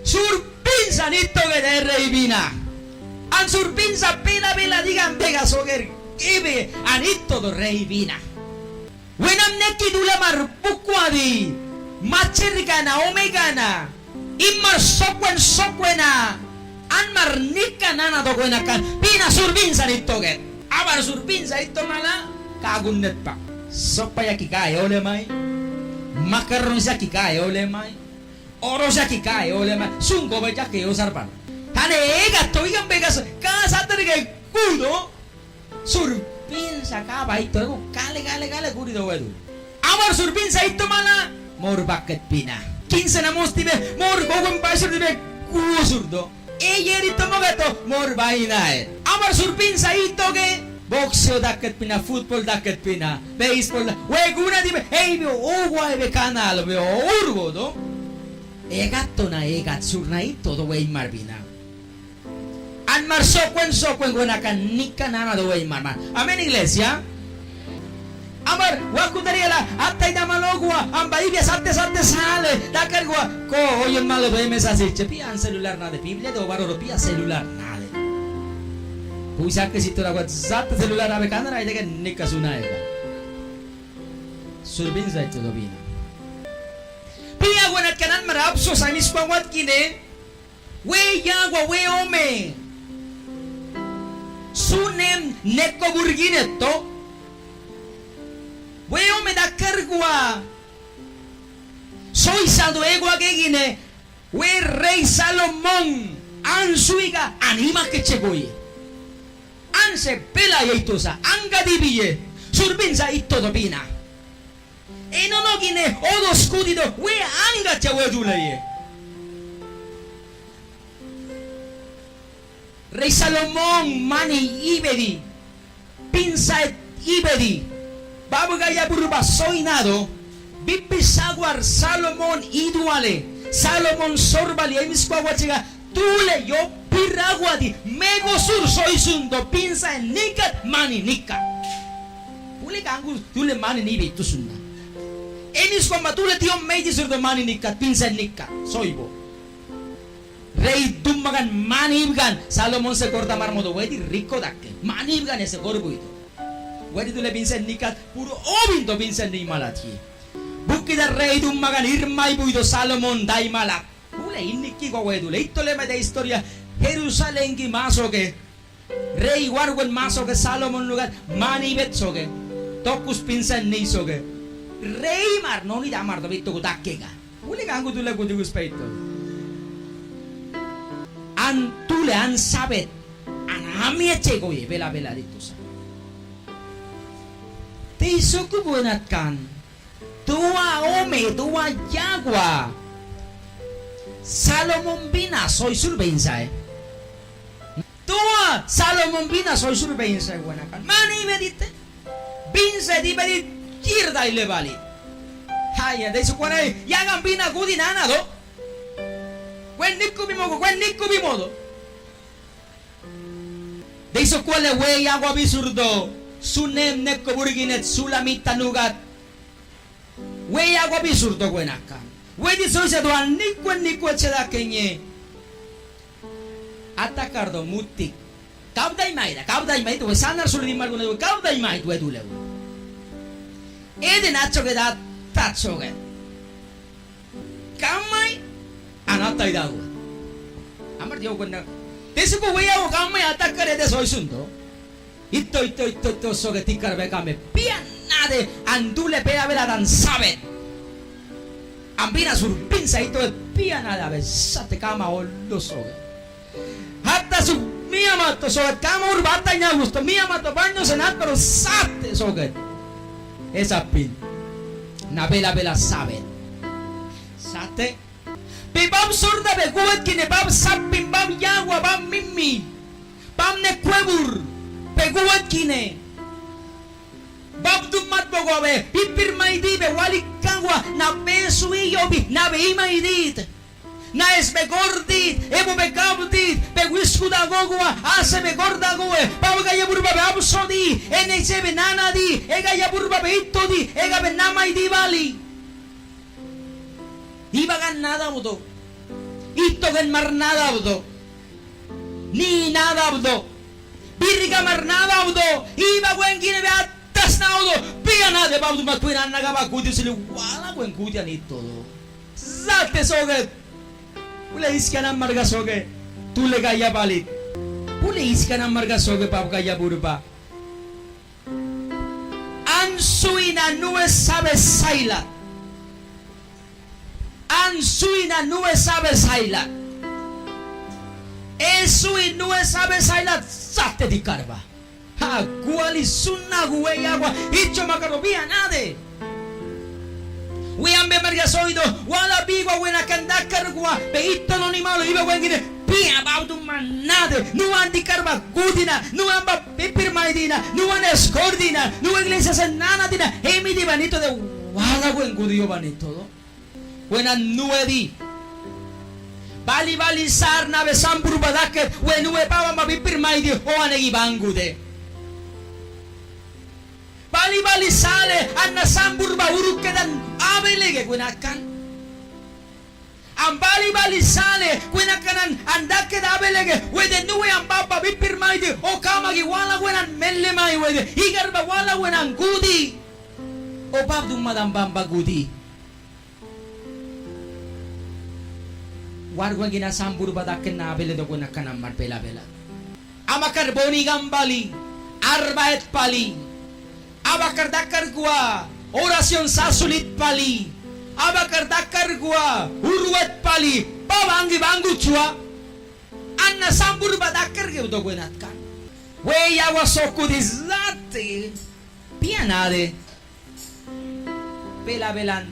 surpinsan ito kaya rey bina. Ang surpinsa pila digan bega soger ibe anito do rey bina. Wenam neki dula marpukwadi macergana omegana imar sokwena anmar nikana na do kan pina surpinsan ito kaya. Abar surpinsa ito mala kagunnet pa. Sopaya kikaye ole mai makaron siya kikaye ole mai oro siya kikaye ole mai sungo ba siya kayo sarpan. Tane gato ikan begas kasa terige kudo surpinsa kaba ito kale kuri do wedu. Amar surpinsa ito mana mor bakit pina. 15 na mostibe mor gogon pasir dibe kusurdo. Eyer ito mo gato mor bainae. Amar surpinsa ito ke boxeo daket pina, football daket pina, baseball. Weguna dibe hey bio ogwa ebe kanal bio urgo do. Egatto na egat surna ito do wey marbina. Anmar sokwen gunakan nika nana do way marman. Amen iglesia. Amar waku dariela atay da malogwa amba ibia sate sale dakar gua ko oyen malo do mensaje pian celular na de biblia do baro pia celular na de. Puisa ke situ ragot sate celular abe kanara ide kan nika sunaega. Surbin za itu do bina. Pia gunat kanan marapso sa miskwat kine. We yagwa we ome. Sunem neko burgineto weo me da kergua soy saldo egua gegine we rey Salomón ansuiga anima que chegoye anse pela yeitosa anga dibiye surbinza ito dobina e non ogine odo scudido we anga cheweduleye. Rey Salomón mani ibedi pinza ibedi babu gaya burba soinado bipisaguar Salomón iduale Salomón sorbali emisquaguachiga tule yo piraguadi mego sur soy sundo pinza nikat mani nika ule gangu tule mani nibi tusunda emisquamba tule tio meji surdo mani nikat pinza nika soibo. Rey dummagan manibgan Salomón se corta marmodo wedi rico dakke manibgan ese gorbuito wedi tule pinsen nikat puro obindo pinsen ni malati bukki da rey dummagan irmai buido Salomón dai malat ule innikki go wedu le itole me de historia Jerusalén ki maso ke rey wargon maso ke Salomón lugar manibet soge tokus pinsen ni soge rey mar noni da mar do bitto dakkega ule gangu tule kudigus peito antule an sabet anamia chegoye bela ditusa tisoku buenat kan tua ome tua yagua Salomón bina soy surbensa tua Salomón bina soy surbensa buena kan mani medite binse di bedi kirda ile bali haya de su kwane yagan bina gudi nana do Gwen nikku bimodo. Deiso kuale we agua bisurdo. Sunem nekko burginet sulamita nugat. We agua bisurdo gwenaka. We di soise doan nikku echeda kenye. Atakardo mutik. Kaudai mai tu sanar sulini malguna do kaudai mai tu edule. Ede nacho ke da tacho ke. Kamai anata idago amar dio gonna tesuko weya o kamma attaccare de soy sundo itto so che ti carve kame pianade andule pera vela dan sabe ambina surpinsa ito pianada besate kama o lo so hatta su mia matto so kama urbata nya gusto mia matto bagno senat pero sate so che esa pin na vela sabe sate Bam surda be kuat kine bam sapim bam yagua bam mimmi bam ne kwebur be kuat kine bam dumat bogobe pipir maidi be wali kangwa na besu yobi na be imaidit na es be gordit ebo be kabdit be wiskuda gogwa ase be gorda goe bam gaya burba be absodi ene se be nanadi ega ya burba be itodi ega be namaidi bali Ibagan nada mudo. Ito Ittogen marnadaudo. Ni nadaudo. Birga marnadaudo. Iba gwen gine beatas naudo. Piana de baudu matuina nagaba kuti sili wala gwen kuti anittodo. Zate soge. Ule iskana marga soge. Tule gaya balit. Ule iskana marga soge pap gaya burba. Ansuina nube sabe saila. Ansuina nube sabe saila. Esui nube sabe saila. Zate di karba. Ha guali sunna guwe agua. Icho makarobia nade. Wiambe marga soido. Wala bigwa wena kandakar gua. Beito no ni malo iba wengine. Pia baudu manade. Nuan di karba gudina. Nuan ba pipir maidina. Nuan escordina. Nuan iglesia senana dina. Hemi di banito de wala wen gudio banito. Wena nuedi. Bali bali sarna be samburu badaket. Wenue pava ma pipir maidi. O anegi bangude. Bali bali sale anna sambur ba urukedan abelege kunakan. Am bali bali sale kunakanan andake da abelege wede nuwe am baba bipir maidi o kama gi wala wenan melle mai wede igarba wala wenan gudi o babdu madam bamba gudi wargwa gina sambur badaken na abele do kunakan amar bela bela amakar boni gambali arbaet pali abakar dakar gua oración sasulit pali abakar dakar gua urwet pali babangi bangu chua anna sambur badakar ge do gwenat kan we yawa soku dizate pianade bela belan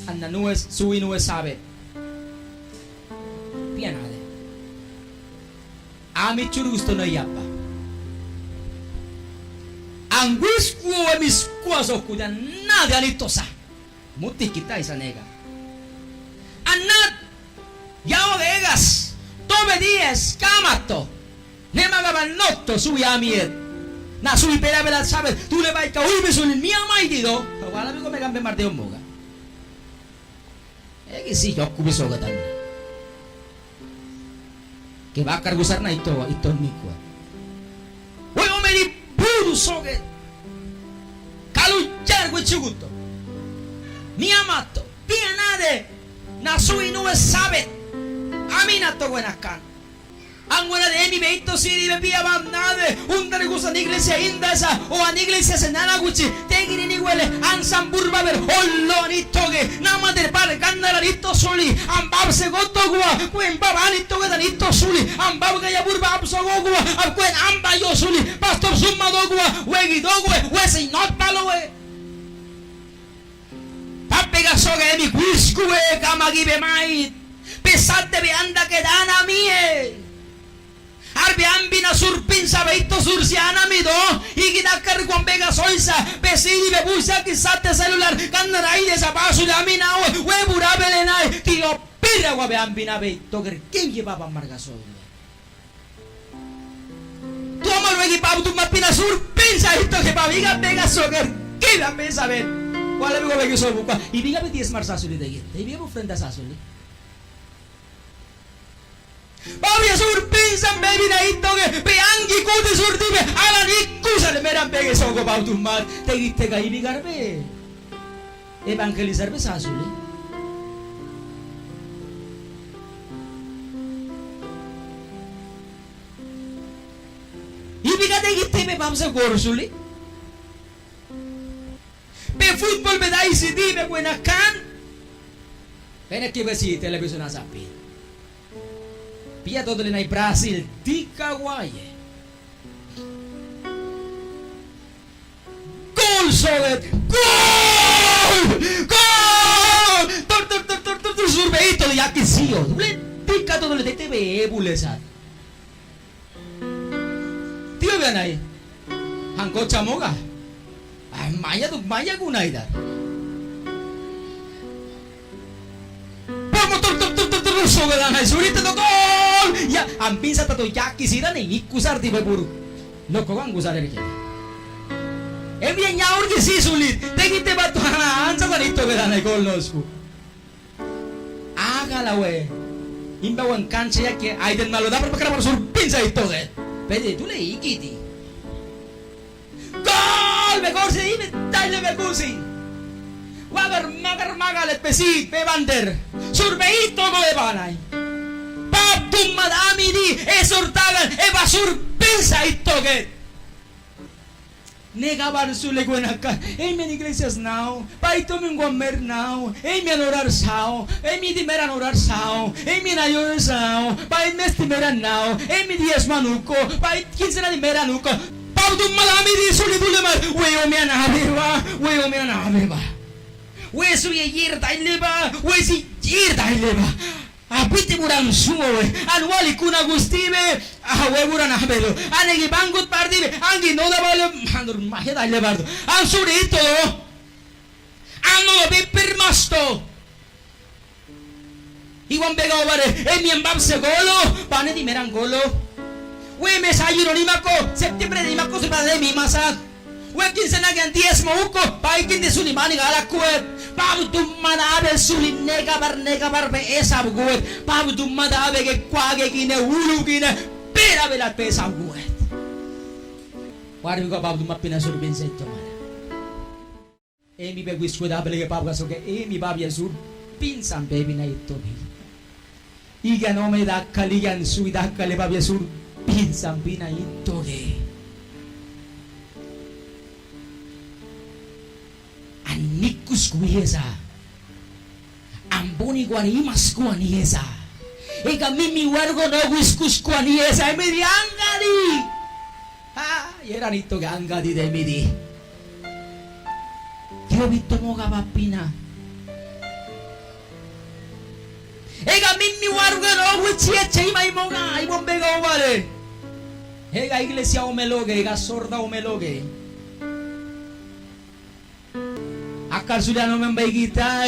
anna nues sui nues sabe pianade ami churu gusto no yapa Angusku emis kuaso kuda nada alitosa. Muti kita isa nega. Anat yao vegas. Tome 10 kamato. Nema gabanotto sui amiet. Na sui pera bela sabes. Tu le vai ka uibe sul mia mai dido. Wala mi come gambe marte moga. Che si jokku biso gatan. Che bakar gusarna ito nikwa. Woi omeri puru soge kaluchar gue chuguto mi amato pianade na sui nube sabe aminato buenakan angwana de mi beito siri be pia bandade undare gusa ni iglesia indasa o an iglesia senana guchi tegini ni huele ansan burba ver hollo ni toge nama del padre candala rito suli ambab se goto gua kuen babani toge da rito suli ambab ga ya burba abso gua ab kuen amba yo suli pastor summa dogua wegi dogwe wesi not palowe papega soge mi quisque kamagi be mai pesate be anda que dana mie Arbi ambina surpinsa beito sursiana mido igidakar con pega soisa pesidi be busa kisate celular kanrai de zapasu de amina we burabelena tio pira wa be ambina beito ker kinje baba marga so tu amar wegi babu tu mapina surpinsa ito ke babiga pega soker que la mesa ver wala be wegi so buka ibiga be 10 marsa suli de gete ibiga bu frenda sa suli Babia surpinsa baby na itoge peangi kuti surtibe ala nikusa le meran pege sogo bautumar tegite ga ibigarbe evangelizar be sasuli ibiga tegite be bamsa gorsuli be football be dai sidi be buena kan bene che besi televisione sapi Pia todo le nai Brasil di Kawaii. Gol solet. Gol! Gol! Tor surbeito di akisio. Le pica todo le TV bulesat. Tio benai. Hangko chamoga. Ay maya gunaida. Sogalan ay surita to gol ya ampinsa tato yaki sira ne ikusar di beburu loko kan gusar eri ke bien nyaur ki si sulit tegite batu ansa barito verana gol nosku agala we Imbawan kansa yake aiden malo dapat perkara surpinsa itu kan. Pede tu le ikiti. Gol me corse y me talle me cusi. Wagar magalet pesi pe bander. Surbeito go e banai. Pap tum madami di esortagan e va surpinsa itu kan. Nega barsule guenaka, men iglesias now, paito min gomer now, men orar sao, mi di meran orar sao, mi nayor sao, pait mesti meran now, mi dies manuko, pait quincena di meranuko, pautum malami di suli dulemar, weo me anabeba, we su ye yir taileba, we si yir taileba. Apiti buran sumo anuali kuna gustibe we buran abedo anegi bangut partibe angi no da vale mandur maheda levardo an surito anno be permasto iwan bega ovare e mi ambabse golo pane di merangolo we me sayuro limako septiembre di mako se de mi masa we kinsena gan 10 mauko paikin de sulimani gala kuet pabu tumada abe suli nega bar be esa buet pabu tumada abe ke kwage kine ulu kine pera bela pesa buet wari ko pabu tumapina sur ben setto mara emi be guiskuda bele ke pabu gaso ke emi babia sur pinsan baby na itobi iga no me da kaligan suida kale babia sur pinsan pina itoge Nikus kuiesa amboni guarimas kuaniesa ega mimi wargo no wiskus kuaniesa emidi angadi era nito que angadi de emidi yo vito moga bapina ega mimi wargo no wichie cheima imoga ibon bega ovale ega iglesia omeloge ega sorda omeloge akar sudah nomem baik kita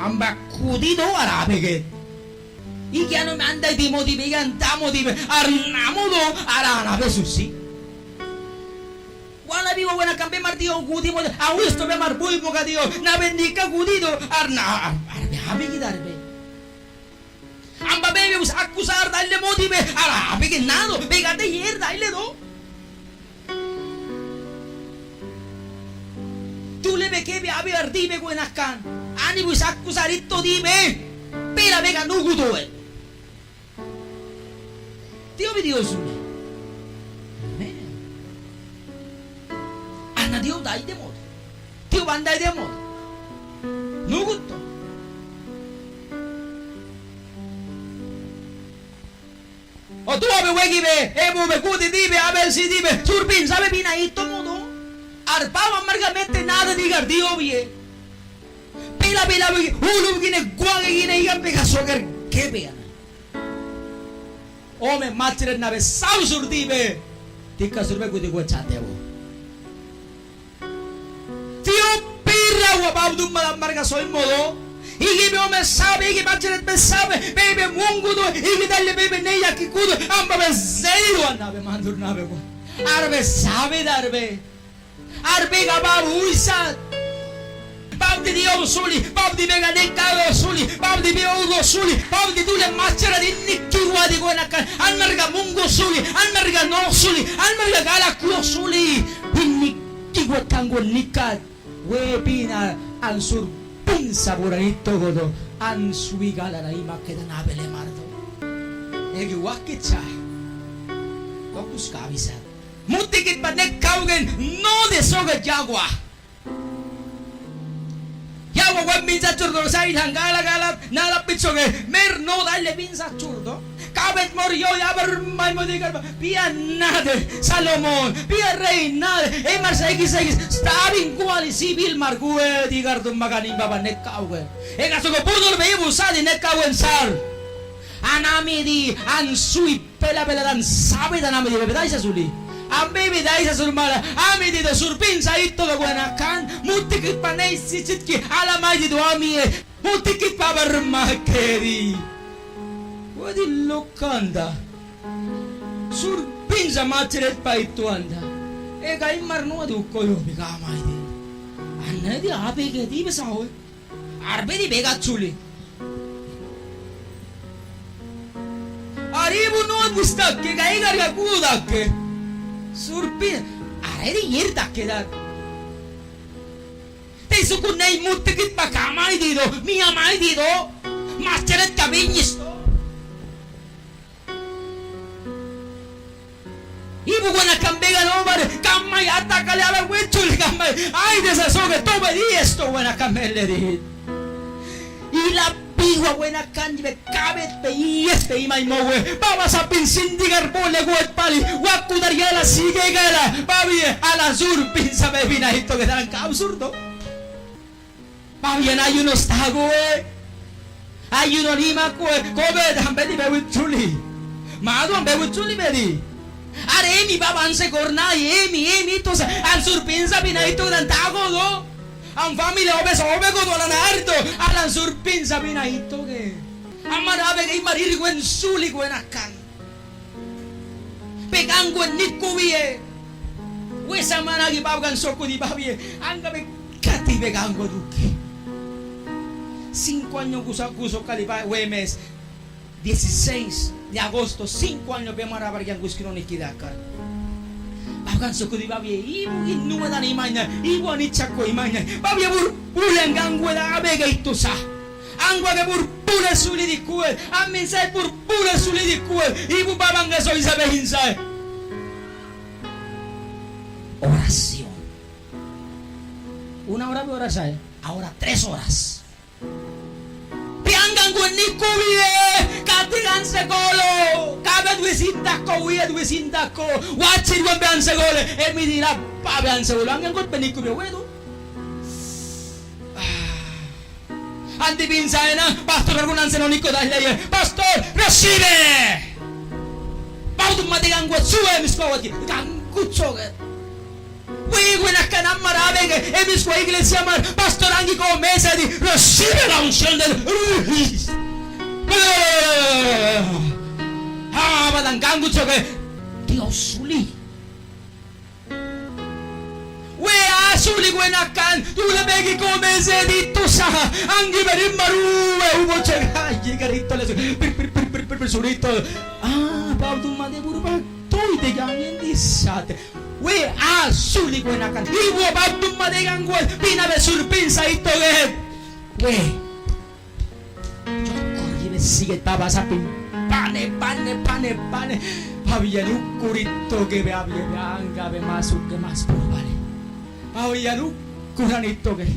amba kudido arabe ke iki ano me andai di modi began tamo di arnamudo arana besusi wala biwa wana kambe martio kudi mo awisto be marbui mo kadio na bendika kudido arna arbe habe gidarbe amba bebe us acusar dalle modi be arabe ke nado begate yer dalle do tu le ve che abi ardibe guenascan ani bus accusaritto di me pera vega nugudo Dio vi dio sule anna dio dai de modo dio bandai de modo nugutto o tu ave wegi be e mo be kudi dibe abel si dibe turbin sabe bina itto modo arpava amargamente nada digar dio vie pila ulu gine guage gine igan pega soger ke be ome matre na be sausur dibe tikka surbe gudi go chateo tio pirra wa babdu amarga soy modo igi be ome sabe igi matre be sabe bebe mungudo igi dalle bebe neya kikudo amba be zeido anabe mandur nabe go arbe sabe darbe arbe gababu uisat bab di dio suli bab di mega nekado suli bab di beugo suli bab di dule machara di nikkiwa di gonakan almarga mungo suli almarga no suli almarga gala kulo suli nikkiwa tango nikat webina ansur pinsa buranito godo ansui gala na imakeda nabele mardo egi wakicha kokus kabisat mutikit pa nekaugen no de soga jagwa yawa wan minsa churdo sai hangala gala nala pitsoge mer no dalle minsa churdo kabet mor yo yabar mai modigar pia nade salomon pia rey nade e mar segis stabin kuali civil margue digar dum magani baba nekaugen e gaso go purdol be busadi nekaugen sal anami di ansui pela dan sabe dan ami di bebedai suli ambe bidai sa surmala ami di da surpinsa itto da guanakan mutikit panay sitki alamay di duami mutikit pa barmakeri wadi lokanda surpinsa matret pa itu anda gai marno du koyo bigamay di anna di abe ke di besaw arbe di bega chuli maribu no gustakke gaigarga kudakke surpin areri yirdakke da te sukunai mutkit pakamai dido mia mai dido maceret kabinyisto ibu guna kambega no bar kamai atakale ala wechul kamai ay desa soge tobe di esto guna kamelle di ila pigua buena kanjibe kabet pe este imai mowe baba sa pinsindigar bole guet pali wakudar yala sige gala babi ala sur pinsa bebina hito que dan absurdo babi na ayuno stago ayuno lima ko kobe dambe di bewu chuli madu ambe bewu chuli bedi are emi baba anse kornai emi to al sur pinsa bina hito que dan tago do ang family obe ko dola narto alan surpin sabi na ito ke amarabe kay mariri gwen suli gwen akan pegang gwen nikuwie we sama lagi bagan soko di babi ang gabe kati pegang go duki 5 años guso kali ba mes 16 de agosto 5 años be marabar yang guskino nikidakar Bagan suku di babi ibu inu dan imanya ibu ani cakko imanya babi bur bulan ganggu da abega itu sah angwa ke bur bulan suli di kuel amin saya bur bulan suli di kuel ibu babang ga so isabe hinsai oración una hora de oración ahora 3 horas piangan gwen ni kuwie katigan segolo kabe due sindako wachir gwen bean segole e mi dirà pa bean segolo angan gwen penikubie wedo andi pinsaena pastor algunan senonico da lei pastor recibe pautu matigan gwen sue miskowati kankuchoge Wigwen akan amarabe que emis kwa iglesia mar pastor angi ko mesa di recibe la unción del badang gangu choke Dios suli we asuli gwen akan tu le begi ko mesa di tusa angi berim maru ubo chega garito le per surito pautu made burba toi de gangen disate we asuli gwenakan ibu batum madegang gwen pinabe surpinsa ito get we jokor yine siget baba sapin pane pabiyan ukurito ke be anga be masuk ke mas purbale pabiyan ukuran ito ke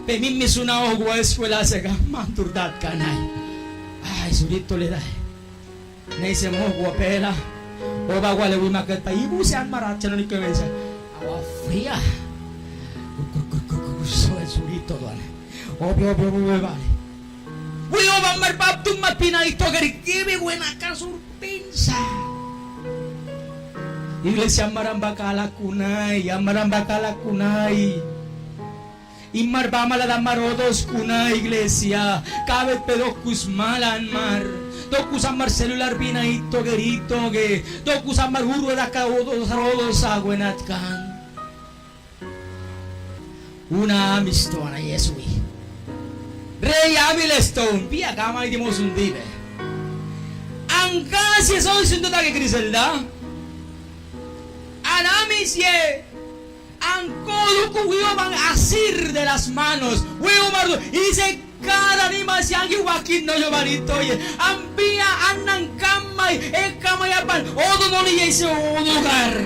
pe mimmi sunao gwa eskwela sega manturdat kanay ay surito le dai nei se mo gwa pela Oba wale wi maket pa ibu siang marat chano ni kewesa awa fria so es surito doane obi vale wi oba mar paptum mapina ito gari kibi buena kan surpensa iglesia maramba kala kunai imar bamala da marodos kunai iglesia kabet pedokus malan mar Doku samar celular pina ito gerito ge doku samar huru da ka odos rodos agwenat kan una amisto ana Yesui rey Abilestone pia kama di mosundibe angka si so sindo ta ke Griselda anamis ye anko ku wiyo bang asir de las manos wiyo mardo ise cada anima si angi wakin no yobarito ye ambia anang kamay kamayapan odo no ni ese lugar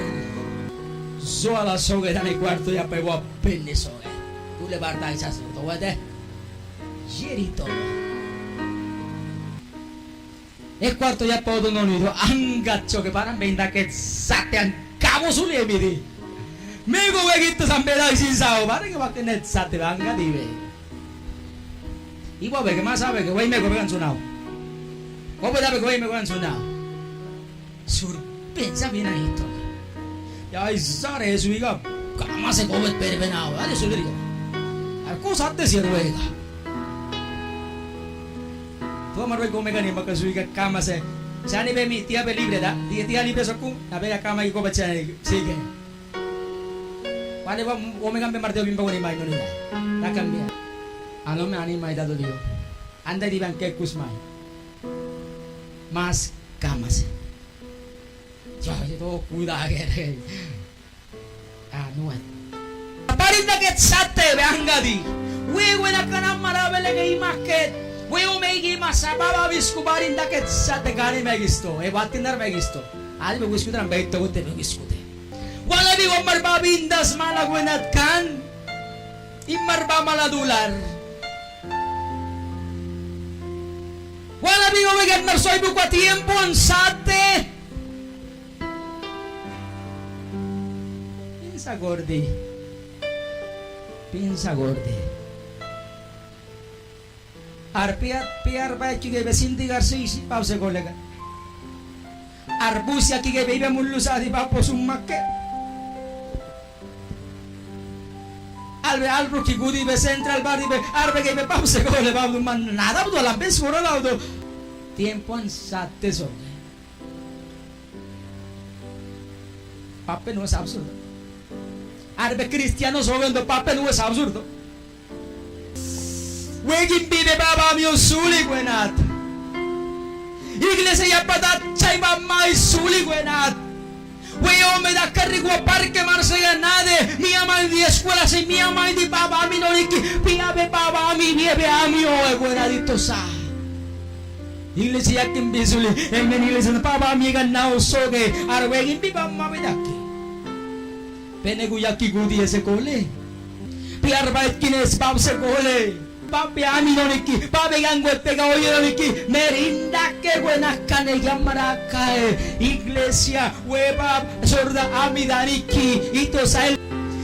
so a la soga dani cuarto ya pegó a penne soga tú le barta esas to wede jerito e cuarto ya podo no nido angacho que paran venda que satean cabo sule midi mego wegito sambela sin sao para que va tener sate anga dive Ibu abe que más sabe que güey me comen sonado. ¿Cómo sabe que güey me comen sonado? Surpensa bien ahí todo. Ya es sare su hija. Cama se come pervenado. Dale su digo. Cosa te sirve. Tu amar come gani maka su hija cama se. Sani be mi tía be libre da. Tía libre soku. Na be cama y come chane. Sigue. Vale va omega be marteo bimba ni mai no ni. La cambia. Ano me anima ida dolio. Anda di bangke kusmai. Mas camas. Yo todo cuidado que no es. Parinda que sate veangadi. Wewe na kanam marabele ke imaket. Wewe megi masababa biskubarinda ke sate gani megisto. E batinar megisto. Ali me wiskutan beito te megiskute. Wala bi wamar babindas malagwenat kan. Immarba maladular. Wala bi wagan marsoy bu kwa tiempo ansate. Pinsa gordi. Pinsa gordi. Piar ba ki gebe sinti garsi pause kolega. Arbusia ki gebe ibe mullusa di papo summakke. Albe albro ki gudi be central bar di be arbe gebe pause kole babdu man nada budo la bes fora laudo. Tiempo ansate so. Pape no es absurdo. Arbe cristiano jogando pape no es absurdo. Wegin bide baba mio suli gwenat. Iglesia ya patat chay mamma suli gwenat. Weo me da carrigo parque marsega nade. Mi ama di escuela si mi ama di baba mi no liki. Pia be baba mi vieve a mi o gwenadito sa. Iglesia kim bisuli. Emen iglesia baba mi ganao soge. Arwegin bi baba mi daki. Peneguyaki gudi ese cole. Piar bait kines bab se cole. Papi ami noniki, papi gango pega oye noniki, merinda que buenas cane yamarakae, iglesia hueva sorda ami daniki, ito sa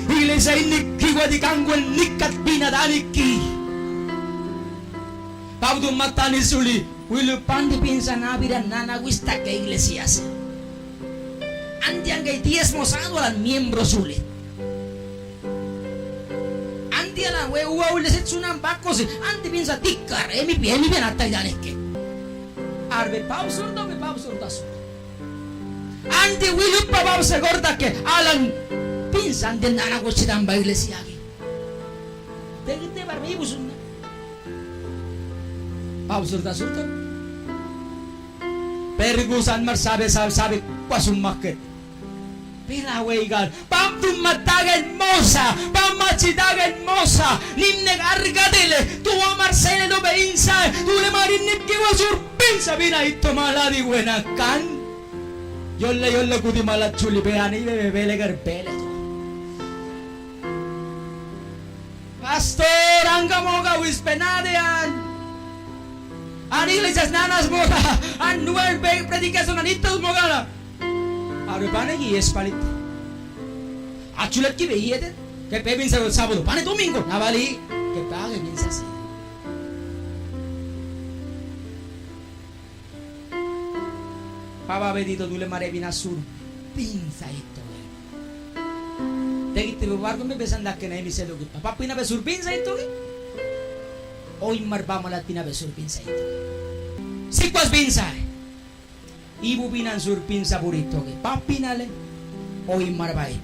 iglesia iniki guadi gango nikat bina daniki. Paudu matani suli, wilu pandi pinsa nabira nana wista que iglesias. Andian que diezmos anual miembros suli. Andiala we uwa uleset sunan bakos anti pinsa tikkar emi ben atta janekke arbe pausurdo me pausurda su anti wiluppa pause gordakke alan pinsa ande nana gochidan ba iglesia gi tegite barbe busunna pausurda surto pergusan marsabe sabe kwasummakke Pila weigal, pam tu matagen mosa, pam machitagen mosa, nimne gargadele, tu amarsene do beinsa, tu le marin nipki wasur pinsa bina itto maladi buena kan. Yolle kudi malat chuli beani bele garbele to. Pastor angamoga wispenadean. Aniglesias nanas moga, anuel predicación anitos mogala. Aru pane ki es palit. Achulat ki veiyete que pe pinsa sábado, pane domingo, navali que pague pinsa así. Papa bendito dule mare bina sur pinsa ito. Tegite barco me besan da que na mi sedo que papa pina be sur pinsa ito que. Hoy marba malat pina be sur pinsa ito. Si quas pinsa. Ibu binan surpin saburito ke papinale o imarbai